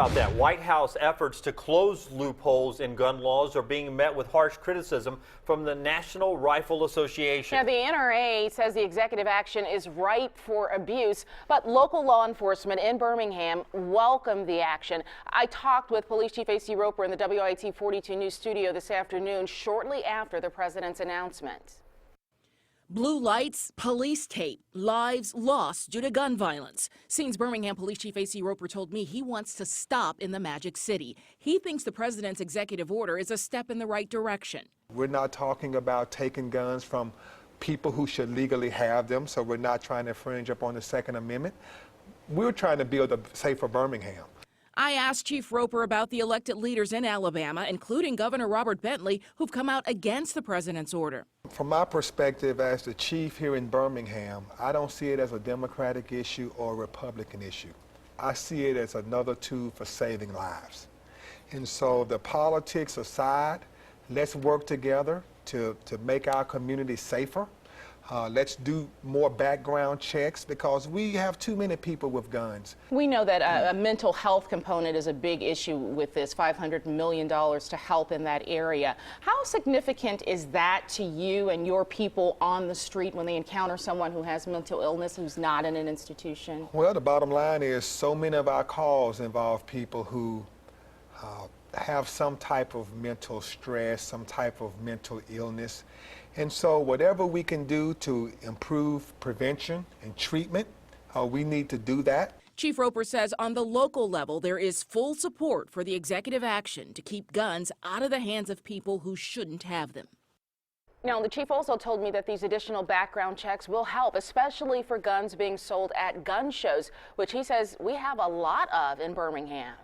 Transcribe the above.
about that. White House efforts to close loopholes in gun laws are being met with harsh criticism from the National Rifle Association. Now, the NRA says the executive action is ripe for abuse, but local law enforcement in Birmingham welcomed the action. I talked with Police Chief A.C. Roper in the WIT 42 News studio this afternoon, shortly after the president's announcement. Blue lights, police tape, lives lost due to gun violence. Scenes Birmingham Police Chief A.C. Roper told me he wants to stop in the Magic City. He thinks the president's executive order is a step in the right direction. We're not talking about taking guns from people who should legally have them, so we're not trying to infringe upon the Second Amendment. We're trying to build a safer Birmingham. I asked Chief Roper about the elected leaders in Alabama, including Governor Robert Bentley, who've come out against the president's order. From my perspective as the chief here in Birmingham, I don't see it as a Democratic issue or a Republican issue. I see it as another tool for saving lives. And so the politics aside, let's work together to make our community safer. Let's do more background checks because we have too many people with guns. We know that a mental health component is a big issue with this $500 million to help in that area. How significant is that to you and your people on the street when they encounter someone who has mental illness who's not in an institution? Well, the bottom line is so many of our calls involve people who have some type of mental stress, some type of mental illness. And so whatever we can do to improve prevention and treatment, we need to do that. Chief Roper says on the local level, there is full support for the executive action to keep guns out of the hands of people who shouldn't have them. Now, the chief also told me that these additional background checks will help, especially for guns being sold at gun shows, which he says we have a lot of in Birmingham.